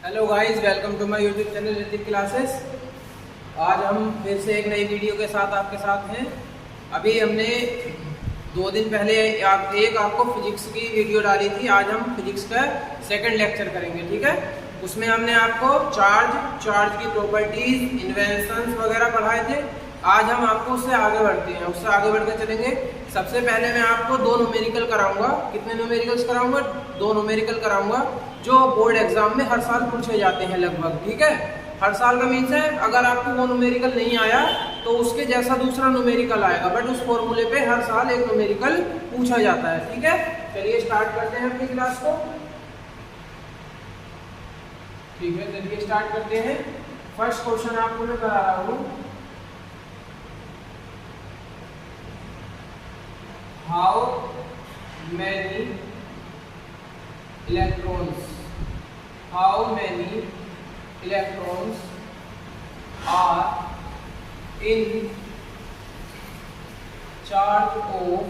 Hello guys, welcome to my YouTube channel Ritik classes. आज हम फिर से एक नई वीडियो के साथ आपके साथ हैं। अभी हमने 2 दिन पहले आपको फिजिक्स की वीडियो डाली थी। आज हम फिजिक्स का सेकंड लेक्चर करेंगे, ठीक है। उसमें हमने आपको चार्ज की प्रॉपर्टीज, इन्वेंशंस वगैरह पढ़ाए थे। आज हम आपको उससे आगे बढ़ते हैं, उससे आगे बढ़ कर चलेंगे। सबसे पहले मैं आपको 2 न्यूमेरिकल कराऊंगा। कितने न्यूमेरिकल्स कराऊंगा? 2 न्यूमेरिकल कराऊंगा जो बोर्ड एग्जाम में हर साल पूछे जाते हैं लगभग, ठीक है। हर साल का मीन्स है अगर आपको वो न्यूमेरिकल नहीं आया तो उसके जैसा दूसरा न्यूमेरिकल आएगा, बट उस फॉर्मूले पे हर साल एक न्यूमेरिकल पूछा जाता है, ठीक है। चलिए स्टार्ट करते हैं अपनी क्लास को। ठीक है, चलिए स्टार्ट करते हैं। फर्स्ट क्वेश्चन आपको मैं करा रहा हूँ। How many electrons are in charge of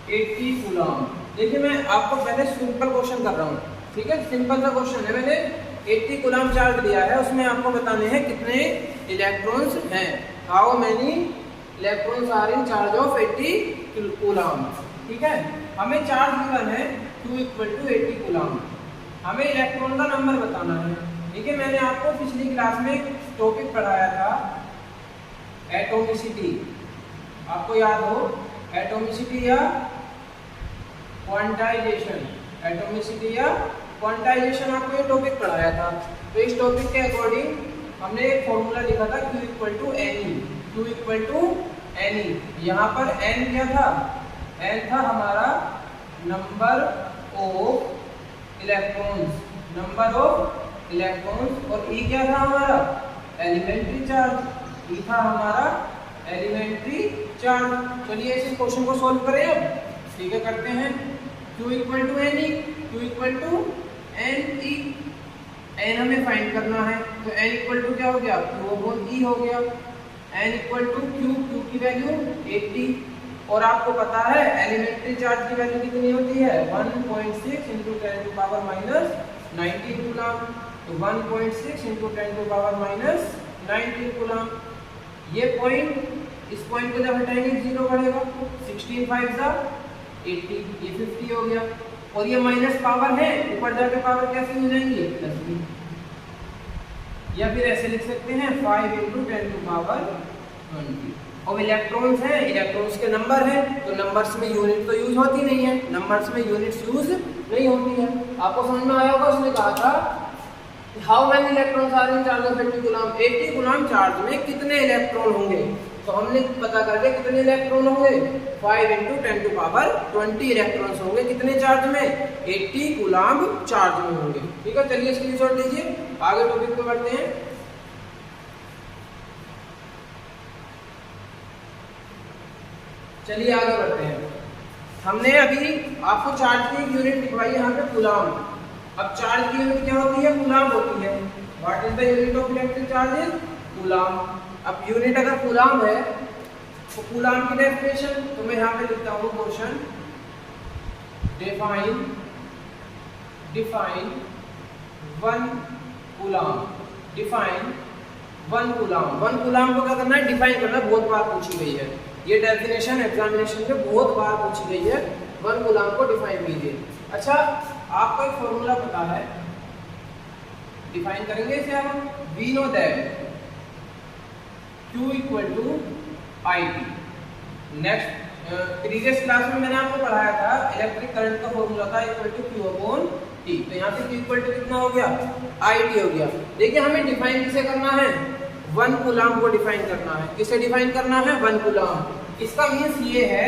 80 coulomb. देखिए, मैं आपको पहले सिंपल क्वेश्चन कर रहा हूँ, ठीक है। सिंपल सा क्वेश्चन है। मैंने 80 कूलम चार्ज दिया है, उसमें आपको बताने हैं कितने इलेक्ट्रॉन्स हैं। How many electrons are in charge of 80 coulomb, ठीक है। हमें चार्ज गिवन है Q = 80 कूलम। हमें इलेक्ट्रॉन का नंबर बताना है, ठीक है। मैंने आपको पिछली क्लास में एक टॉपिक पढ़ाया था, एटॉमिसिटी। आपको याद हो, एटॉमिसिटी या क्वांटाइजेशन। एटॉमिसिटी या क्वांटाइजेशन आपको ये टॉपिक पढ़ाया था। तो इस टॉपिक के अकॉर्डिंग हमने एक फॉर्मूला लिखा था Q = Ne। Q = Ne। यहाँ पर N क्या था? N था हमारा नंबर ऑफ इलेक्ट्रॉन्स, और E क्या था हमारा? Elementary charge. E था हमारा एलिमेंट्री चार्ज। चलिए इस क्वेश्चन को सॉल्व करें अब, ठीक है, करते हैं। Q = Ne, Q = Ne। N हमें फाइंड करना है, तो N = क्या हो गया? Q/E हो गया। N = Q की वैल्यू 80, और आपको पता है एलिमेंट्री चार्ज की वैल्यू कितनी होती है? 1.6 × 10⁻19 कूलम। तो 1.6 × 10⁻19 कूलम। ये पॉइंट, इस पॉइंट को जब हटाएंगे 0 बढ़ेगा। 16 × 5 = 80, ये 50 हो गया। और ये माइनस पावर है, ऊपर जाके पावर कैसे हो जाएंगी? +20। या फिर ऐसे लिख सकते हैं 5 × 10⁻20। अब इलेक्ट्रॉन्स हैं, इलेक्ट्रॉन्स के नंबर हैं, तो नंबर्स में यूनिट तो यूज होती नहीं है, नंबर्स में यूनिट्स यूज नहीं होती है। आपको समझ में आया होगा, उसने कहा था how many electrons are in charge of 80 coulomb. 80 coulomb charge में कितने इलेक्ट्रॉन होंगे? तो हमने पता कर लिया कितने इलेक्ट्रॉन होंगे। 5 × 10⁻20 इलेक्ट्रॉन्स होंगे कितने चार्ज में? 80 कूलम चार्ज में होंगे, ठीक है। चलिए स्क्रीनशॉट लीजिए, आगे टॉपिक पे बढ़ते हैं। चलिए आगे बढ़ते हैं। हमने अभी आपको चार्ज की यूनिट लिखवाई है यहाँ पे, कूलम। अब चार्ज की यूनिट क्या होती है? कूलम होती है। What is the unit of electric charge? Coulomb. अब यूनिट अगर कूलम है तो कूलम की डेफिनेशन तो मैं यहाँ पे लिखता हूँ question. Define 1 coulomb. Define 1 coulomb. 1 coulomb को क्या करना है? डिफाइन करना। बहुत बार पूछी गई है ये डेफिनेशन, एग्जामिनेशन में बहुत बार पूछी गई है। 1 कूलम को डिफाइन कीजिए। अच्छा, आपको एक फॉर्मूला पता है, डिफाइन करेंगे इसे हम। We know that Q = IT। Next previous class में मैंने आपको पढ़ाया था इलेक्ट्रिक करंट का फॉर्मूला था Q/T। तो यहाँ पे Q = कितना हो गया? IT हो गया। देखिए, हमें डिफाइन किसे करना है? 1 कूलम को डिफाइन करना है। किसे डिफाइन करना है? 1 कूलम। इसका मीन्स ये है,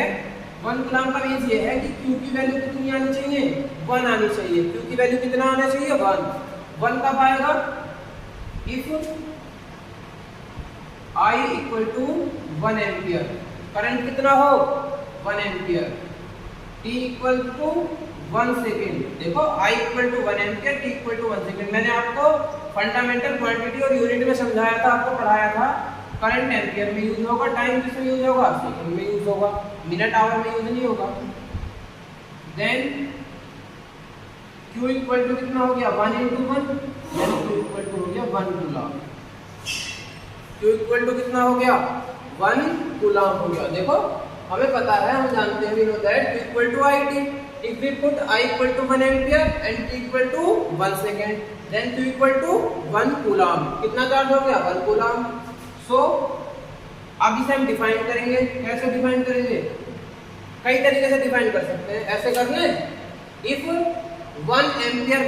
1 कूलम का मीन्स ये है कि Q की वैल्यू कितनी आनी चाहिए? 1 आनी चाहिए। Q की वैल्यू कितना आना चाहिए? 1 कब आएगा? If I = 1 ampere. करंट कितना हो? 1 एम्पियर। T = 1 second. देखो, I = 1 एम्पियर, T = 1 सेकेंड। मैंने आपको फंडामेंटल क्वांटिटी और यूनिट में समझाया था, आपको पढ़ाया था। करंट एम्पियर में यूज होगा, टाइम किसमें यूज होगा? सेकंड में यूज होगा, मिनट आवर में यूज नहीं होगा। देन Q इक्वल टू कितना हो गया 1 × 1, यानी Q इक्वल टू हो गया 1 कूलम। Q इक्वल टू कितना हो गया 1 कूलम हो गया। देखो हमें पता है, हम जानते हैं, we know that Q equal to IT। If we put I equal to 1 ampere and T equal to 1 second, then Q equal to 1 coulomb. कितना चार्ज हो गया 1 कूलम। सो अब इसे हम डिफाइन करेंगे। कैसे डिफाइन करेंगे? कई तरीके से डिफाइन कर सकते हैं। ऐसे कर लें, if 1 ampere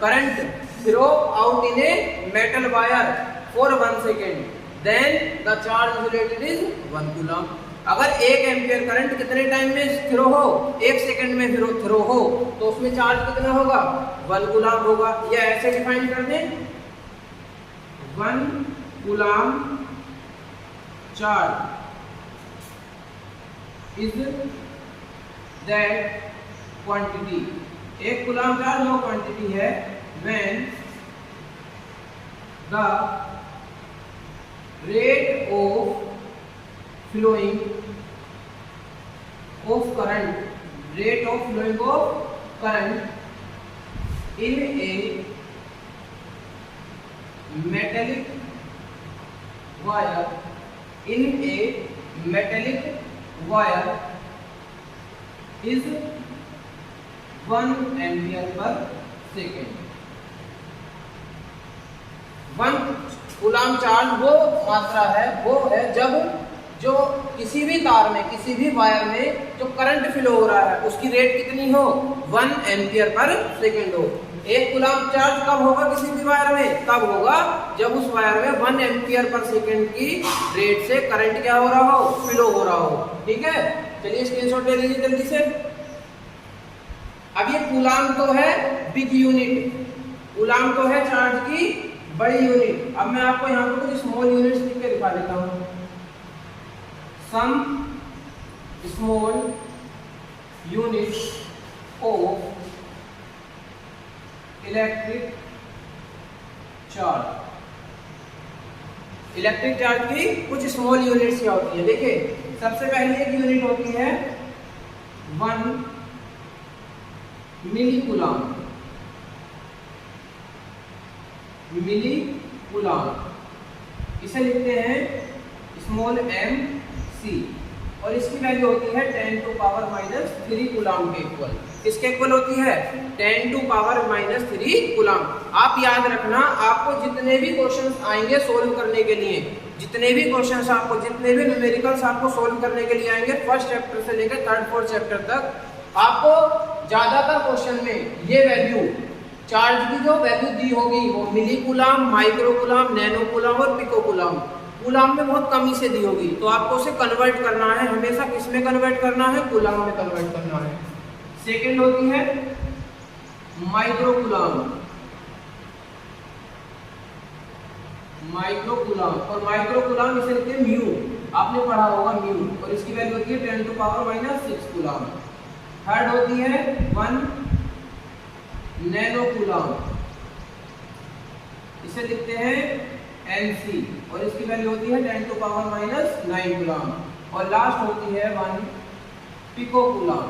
current throw out in a metal wire for 1 second, then the charge related is 1 coulomb. अगर 1 एम्पियर करंट कितने टाइम में थ्रो हो, 1 सेकेंड में थ्रो हो, तो उसमें चार्ज कितना होगा 1 कूलम होगा। या ऐसे डिफाइन कर दें, 1 coulomb charge is that quantity, 1 coulomb charge वो क्वांटिटी है when the rate of flowing of current, rate of flowing of current in a metallic wire, in a metallic wire is 1 ampere per second। 1 coulomb charge वो मात्रा है, वो है जब जो किसी भी तार में, किसी भी वायर में जो करंट फ्लो हो रहा है उसकी रेट कितनी हो 1 एम्पियर पर सेकेंड हो। 1 कूलम चार्ज कब होगा किसी भी वायर में? तब होगा जब उस वायर में 1 एम्पियर पर सेकेंड की रेट से करंट क्या हो रहा हो, फ्लो हो रहा हो। ठीक है, चलिए स्क्रीनशॉट ले लीजिए जल्दी से। अब ये कूलम तो है बिग यूनिट, कूलम तो है चार्ज की बड़ी यूनिट। अब मैं आपको यहाँ पे कुछ स्मॉल यूनिट्स लिख के दिखा देता हूँ। Some small units of electric charge, electric charge की कुछ स्मॉल यूनिट्स क्या होती है? देखिए सबसे पहले एक यूनिट होती है 1 मिली कूलम। मिली कूलम इसे लिखते हैं स्मॉल m c, और इसकी वैल्यू होती है 10 टू पावर -3 कूलम के इक्वल। किसके इक्वल होती है? 10 टू पावर -3 कूलम। आप याद रखना, आपको जितने भी क्वेश्चंस आएंगे सोल्व करने के लिए, जितने भी क्वेश्चंस आपको, जितने भी न्यूमेरिकल्स आपको सोल्व करने के लिए आएंगे फर्स्ट चैप्टर से लेकर 3rd 4th चैप्टर तक, आपको ज्यादातर क्वेश्चन में ये वैल्यू चार्ज की जो वैल्यू दी होगी वो milli coulomb, micro coulomb, nano coulomb और पिको कूलम, कूलम में बहुत कमी से दी होगी। तो आपको उसे कन्वर्ट करना है, हमेशा किस में कन्वर्ट करना है? कूलम में कन्वर्ट करना है। सेकंड होती है माइक्रो कूलम, माइक्रो कूलम, और माइक्रो कूलम इसे लिखते हैं म्यू, आपने पढ़ा होगा म्यू, और इसकी वैल्यू होती है 10 टू पावर -6 कूलम। थर्ड होती है 1 नैनो कूलम, इसे लिखते हैं NC, और इसकी वैल्यू होती है 10 टू पावर -9 कूलम। और लास्ट होती है 1 पिको कूलम,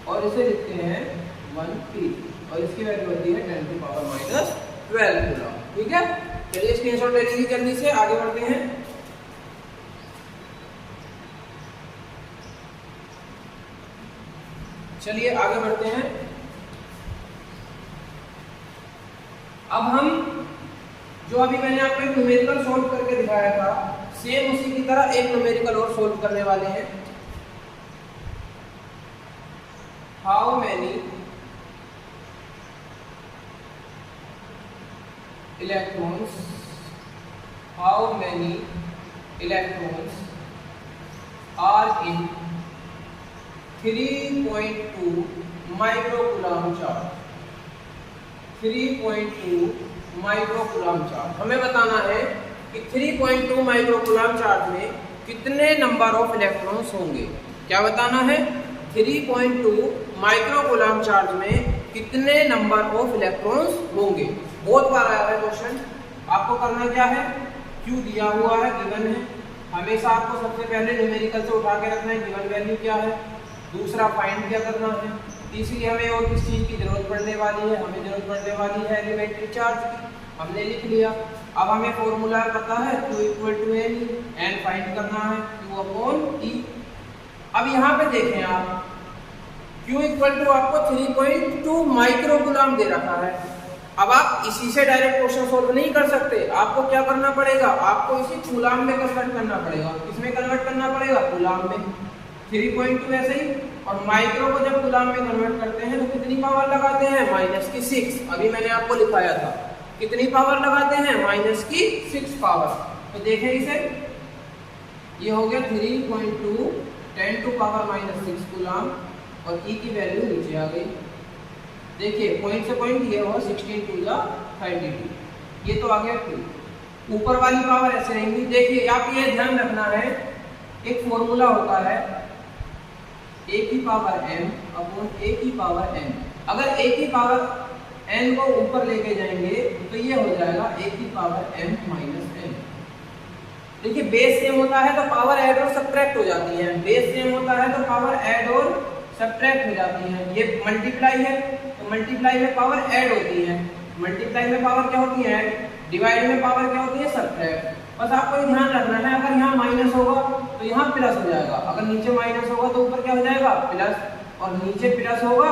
और इसे लिखते हैं 1 P, और इसकी वैल्यू होती है 10 टू पावर -12 कूलम। ठीक है, चलिए स्क्रीनशॉट ले लीजिए जल्दी से, आगे बढ़ते हैं। चलिए आगे बढ़ते हैं। अब हम जो अभी मैंने आपको एक न्यूमेरिकल सोल्व करके दिखाया था, सेम उसी की तरह एक न्यूमेरिकल और सोल्व करने वाले हैं। How many electrons, how many electrons are in 3.2 micro coulomb charge, 3.2 micro coulomb charge. हमें बताना है कि 3.2 माइक्रो कूलम चार्ज में कितने नंबर ऑफ इलेक्ट्रॉन्स होंगे। क्या बताना है? 3.2 माइक्रो कूलम चार्ज में कितने नंबर ऑफ इलेक्ट्रॉन्स होंगे। बहुत बार आया है क्वेश्चन। आपको करना क्या है? क्यू दिया हुआ है, गिवन है, हमेशा आपको सबसे पहले न्यूमेरिकल से उठा के रखना है गिवन वैल्यू क्या है, दूसरा फाइंड क्या करना है, तीसरी हमें और किस चीज़ की जरूरत पड़ने वाली है, हमें जरूरत पड़ने वाली है एलिमेंट्री चार्ज की, हमने लिख लिया। अब हमें फॉर्मूला पता है Q equal to n, n find करना है Q अपॉन E। अब यहाँ पे देखें आप Q इक्वल टू आपको 3.2 माइक्रो कूलम दे रखा है। अब आप इसी से डायरेक्ट क्वेश्चन सोल्व नहीं कर सकते, आपको क्या करना पड़ेगा, आपको इसी कूलम में कन्वर्ट करना पड़ेगा। किसमें कन्वर्ट करना पड़ेगा, कूलम में। 3.2 ऐसे ही, और माइक्रो को जब कूलम में कन्वर्ट करते हैं तो कितनी पावर लगाते हैं, -6। अभी मैंने आपको लिखाया था कितनी पावर लगाते हैं, -6 पावर। तो देखें इसे, ये हो गया 3.2 10 टू पावर -6 कूलम, और E की वैल्यू नीचे आ गई। देखिए पॉइंट से पॉइंट ये हो 16 टू 32, ये तो आ गया 2। ऊपर वाली पावर ऐसे रहेंगी। देखिए आप ये ध्यान रखना है, एक फॉर्मूला होता है a की पावर m अपॉन a की पावर n। अगर a की पावर n को ऊपर लेके जाएंगे तो ये हो जाएगा a की पावर m माइनस n। देखिए बेस सेम होता है तो पावर ऐड और सब्ट्रैक्ट हो जाती है, बेस सेम होता है तो पावर ऐड और सब्ट्रैक्ट हो जाती है। ये मल्टीप्लाई है तो मल्टीप्लाई में पावर ऐड होती है, मल्टीप्लाई में पावर क्या होती है, डिवाइड में पावर क्या होती है, सब्ट्रैक्ट। बस आपको ये ध्यान रखना है, अगर यहाँ माइनस होगा तो यहाँ प्लस हो जाएगा, अगर नीचे माइनस होगा तो ऊपर क्या हो जाएगा, प्लस, और नीचे प्लस होगा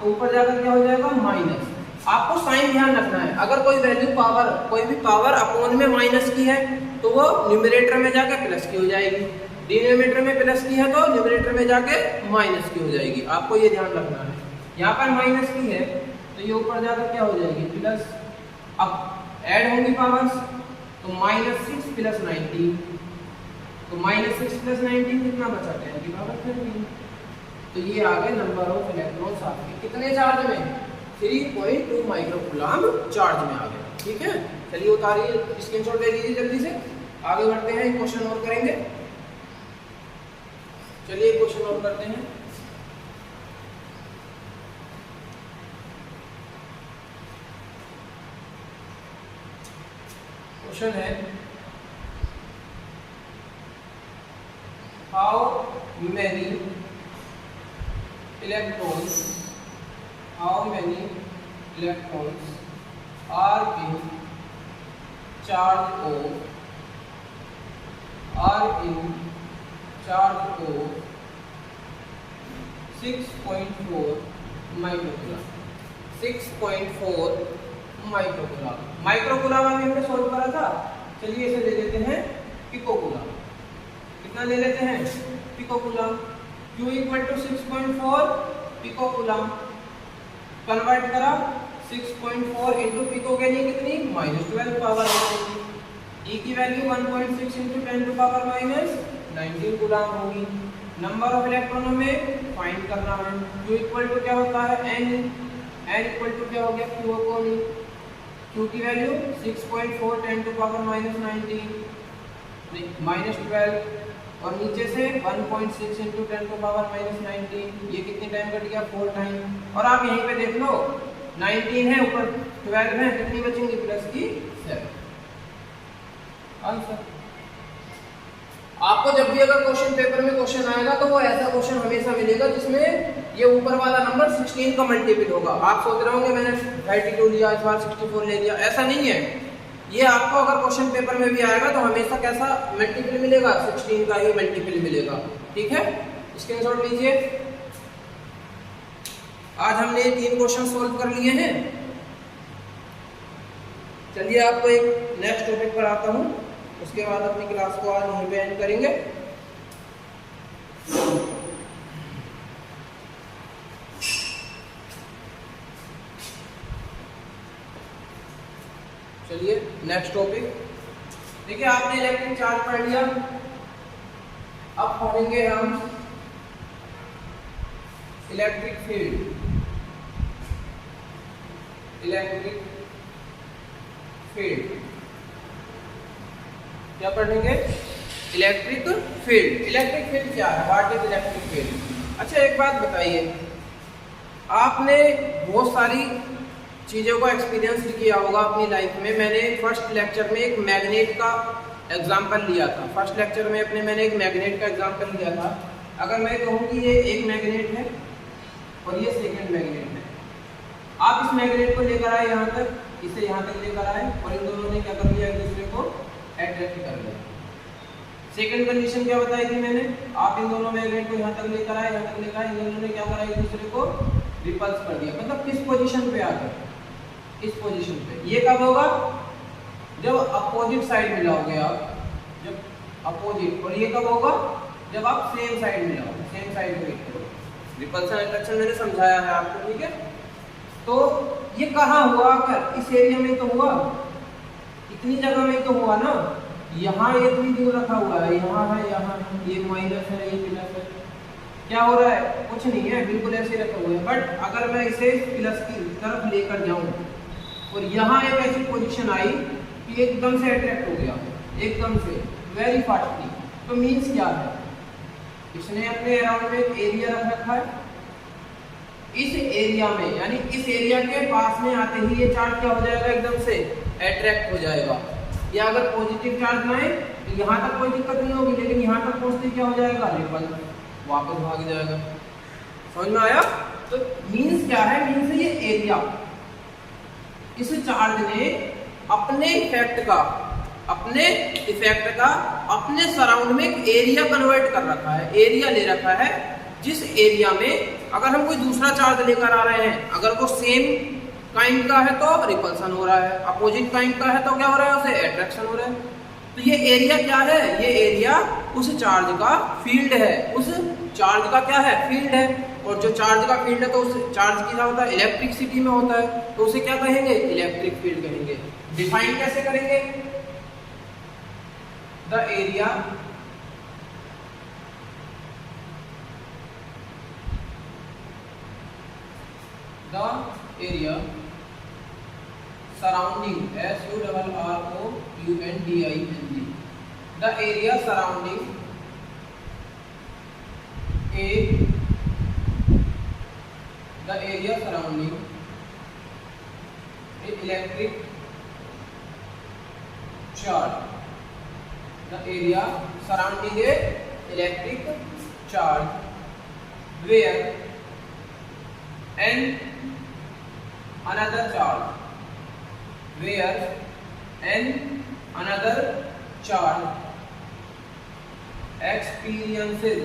तो ऊपर जाकर क्या हो जाएगा, माइनस। आपको साइन ध्यान रखना है, अगर कोई वैल्यू पावर, कोई भी पावर अपॉन में माइनस की है तो वो न्यूमरेटर में जाकर प्लस की हो जाएगी, डिनोमिनेटर में प्लस की है तो न्यूमरेटर में जाके माइनस की हो जाएगी। आपको ये ध्यान रखना है, यहाँ पर माइनस की है तो ये ऊपर जाकर क्या हो जाएगी, प्लस। अब ऐड होंगी पावर्स तो -6 प्लस 19, तो -6 प्लस 19 कितना बचा, 10 की पावर 13। तो ये आ गए नंबर ऑफ इलेक्ट्रॉन्स आपके कितने चार्ज में, 3.2 माइक्रो कूलम चार्ज में आ गए। ठीक है, चलिए उतारिए, स्क्रीनशॉट ले लीजिए जल्दी से, आगे बढ़ते हैं, एक क्वेश्चन और करेंगे। चलिए एक क्वेश्चन और करते हैं। क्वेश्चन है, how many electrons are in charge of 6.4 microcoulomb. 6.4 microcoulomb, microcoulomb अभी हमने सोल्व करा था। चलिए इसे ले लेते हैं पिकोकूलम। कितना ले लेते हैं, पिकोकूलम। Q इक्वल टू 6.4 पिकोकूलम, कन्वर्ट करा 6.4 इंटू पिको के लिए कितनी, -12 पावर होगी। E की value 1.6 into 10 to power -19 coulomb होगी। नंबर ऑफ इलेक्ट्रॉनों में फाइंड करना है। Q इक्वल टू क्या होता है, n इक्वल टू क्या हो गया, Q अपॉन E। Q की वैल्यू 6.4 10 टू पावर -19 -12, और नीचे से 1.6 इंटू 10 टू पावर -19, ये कितने टाइम कट गया, 4 टाइम। और आप यहीं पे देख लो 19 है, ऊपर 12 है, कितनी बचेंगी, प्लस की 7। आंसर। आपको जब भी अगर क्वेश्चन पेपर में क्वेश्चन आएगा तो वो ऐसा क्वेश्चन हमेशा मिलेगा जिसमें ये ऊपर वाला नंबर 16 का मल्टीपल होगा। आप सोच रहे होंगे मैंने 32 लिया, इस बार 64 ले लिया, ऐसा नहीं है। ये आपको अगर क्वेश्चन पेपर में भी आएगा तो हमेशा कैसा मल्टीपल मिलेगा, 16 का ही मल्टीपल मिलेगा। ठीक है, स्क्रीनशॉट लीजिए। आज हमने 3 क्वेश्चन सोल्व कर लिए हैं। चलिए आपको एक नेक्स्ट टॉपिक पर आता हूँ, उसके बाद अपनी क्लास को आज यहीं पे एंड करेंगे। चलिए नेक्स्ट टॉपिक देखिए, आपने इलेक्ट्रिक चार्ज पढ़ लिया। अब पढ़ेंगे हम इलेक्ट्रिक फील्ड। इलेक्ट्रिक फील्ड क्या पढ़ेंगे, इलेक्ट्रिक फील्ड। इलेक्ट्रिक फील्ड क्या है, व्हाट इज इलेक्ट्रिक फील्ड। अच्छा एक बात बताइए, आपने बहुत सारी चीज़ों को एक्सपीरियंस किया होगा अपनी लाइफ में। मैंने फर्स्ट लेक्चर में एक मैग्नेट का एग्जाम्पल लिया था। फर्स्ट लेक्चर में मैंने एक मैग्नेट का एग्जाम्पल लिया था। अगर मैं कहूँ कि ये एक मैग्नेट है और ये सेकंड मैग्नेट है, आप इस मैग्नेट को लेकर आए यहाँ तक, इसे यहाँ तक लेकर आए और इन दोनों ने क्या कर लिया, एक दूसरे को अट्रैक्ट कर लिया। सेकंड कंडीशन क्या बताई थी मैंने, आप इन दोनों मैग्नेट को यहाँ तक लेकर आए, यहाँ तक लेकर आए, इन दोनों ने क्या करा, एक दूसरे को रिपल्स कर दिया। मतलब किस पोजीशन पे आकर, इस पोजीशन पे। ये कब होगा, जब अपोजिट साइड मिलाओगे आप, जब अपोजिट। और ये कब होगा, जब आप सेम साइड मिलाओगे, सेम साइड पे करोगे। रिपल्सन अट्रैक्शन मैंने समझाया है आपको, ठीक है। तो ये कहाँ हुआ, आकर इस एरिया में तो हुआ, इतनी जगह में तो हुआ ना। यहाँ ये इतनी दूर रखा हुआ है, यहाँ है, यहाँ ये माइनस है, ये प्लस है, क्या हो रहा है, कुछ नहीं है, बिल्कुल ऐसे रखा हुआ है। बट अगर मैं इसे प्लस की तरफ लेकर जाऊं और यहाँ एक ऐसी पोजीशन आई कि एकदम से अट्रैक्ट हो गया, एकदम से वेरी फास्टली, तो मीन्स क्या है, इसने अपने अराउंड में एक एरिया रख रखा है। इस एरिया में, यानी इस एरिया के पास में आते ही ये चार्ज क्या हो जाएगा, एकदम से अट्रैक्ट हो जाएगा। या अगर पॉजिटिव चार्ज लाए तो यहाँ तक कोई दिक्कत नहीं होगी, लेकिन यहाँ तक पहुँचते क्या हो जाएगा, रिपल, वापस भाग जाएगा। समझ में आया। तो मीन्स क्या है, मीन्स ये एरिया, इस चार्ज ने अपने इफेक्ट का, अपने सराउंड में एक एरिया कन्वर्ट कर रखा है, एरिया ले रखा है, जिस एरिया में अगर हम कोई दूसरा चार्ज लेकर आ रहे हैं, अगर वो सेम काइंड का है तो रिपल्सन हो रहा है, अपोजिट काइंड का है तो क्या हो रहा है, उसे अट्रैक्शन हो रहा है। तो ये एरिया क्या है, ये एरिया उस चार्ज का फील्ड है, उस चार्ज का क्या है, फील्ड है। और जो चार्ज का फील्ड है तो उस चार्ज की क्या होता है, इलेक्ट्रिसिटी में होता है, तो उसे क्या कहेंगे, इलेक्ट्रिक फील्ड कहेंगे। डिफाइन कैसे करेंगे, the area surrounding, SURROUNDING, the area surrounding a electric charge, the area surrounding a electric charge where another charge experiences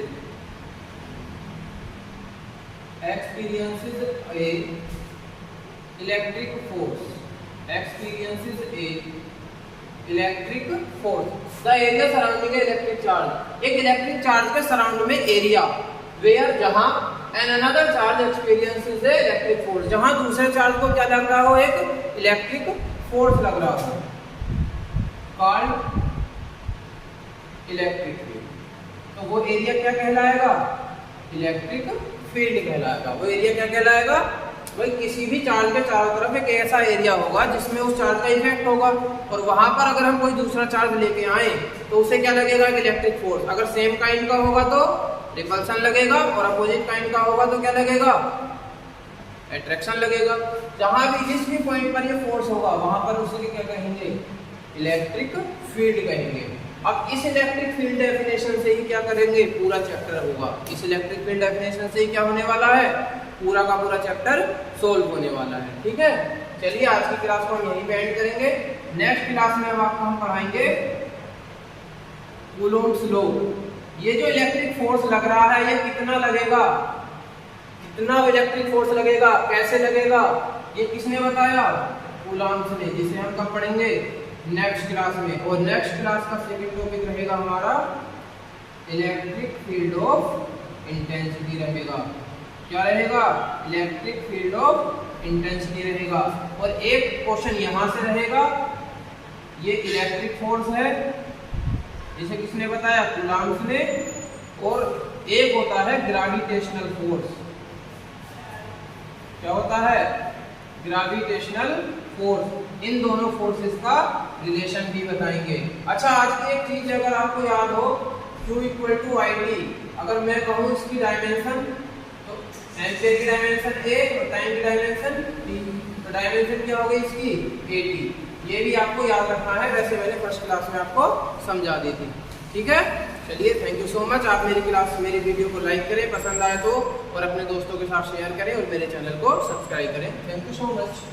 a electric force, the area surrounding a electric charge, एक electric charge के surround में area, where, जहां and another charge experiences A electric force, जहां दूसरे charge को क्या लग रहा हो, एक इलेक्ट्रिक फोर्स लग रहा हो, कॉल्ड इलेक्ट्रिक फील्ड। तो वो एरिया क्या कहलाएगा, इलेक्ट्रिक फील्ड कहलाएगा। वो एरिया क्या कहलाएगा, भाई किसी भी चार्ज के चारों तरफ एक ऐसा एरिया होगा जिसमें उस चार्ज का इफेक्ट होगा, और वहां पर अगर हम कोई दूसरा चार्ज लेके आए तो उसे क्या लगेगा, इलेक्ट्रिक फोर्स। अगर सेम काइंड का होगा तो रिपल्सन लगेगा, और अपोजिट काइंड का होगा तो क्या लगेगा, अट्रैक्शन लगेगा। जहां भी जिस भी पॉइंट पर ये फोर्स होगा वहां पर उसे क्या कहेंगे, इलेक्ट्रिक फील्ड कहेंगे। अब इस इलेक्ट्रिक फील्ड डेफिनेशन से ही क्या करेंगे, पूरा चैप्टर होगा। इस इलेक्ट्रिक फील्ड डेफिनेशन से ही क्या होने वाला है, पूरा का पूरा चैप्टर सोल्व होने वाला है। ठीक है, चलिए आज की क्लास को हम यहीं पे एंड करेंगे। नेक्स्ट क्लास में आपको हम पढ़ाएंगे कूलोम्ब्स लॉ। ये जो इलेक्ट्रिक फोर्स लग रहा है ये कितना लगेगा, कितना इलेक्ट्रिक फोर्स लगेगा, कैसे लगेगा, ये किसने बताया, कूलॉम्ब्स ने, जिसे हम कब पढ़ेंगे, नेक्स्ट क्लास में। और नेक्स्ट क्लास का सेकंड टॉपिक रहेगा हमारा इलेक्ट्रिक फील्ड ऑफ इंटेंसिटी रहेगा। क्या रहेगा, इलेक्ट्रिक फील्ड ऑफ इंटेंसिटी रहेगा। और एक क्वेश्चन यहां से रहेगा, ये इलेक्ट्रिक फोर्स है जिसे किसने बताया, कूलॉम्ब्स ने, और एक होता है ग्रेविटेशनल फोर्स। क्या होता है, ग्रेविटेशनल फोर्स। इन दोनों फोर्सेस का रिलेशन भी बताएंगे। अच्छा, आज की एक चीज अगर आपको याद हो, Q = IT, अगर मैं कहूँ इसकी डायमेंशन, तो एम्पियर की डायमेंशन A और टाइम की डायमेंशन T, तो डायमेंशन क्या होगी इसकी, AT। ये भी आपको याद रखना है, वैसे मैंने फर्स्ट क्लास में आपको समझा दी थी। ठीक है। चलिए, थैंक यू सो मच। आप मेरी वीडियो को लाइक करें पसंद आए तो, और अपने दोस्तों के साथ शेयर करें और मेरे चैनल को सब्सक्राइब करें। Thank you so much.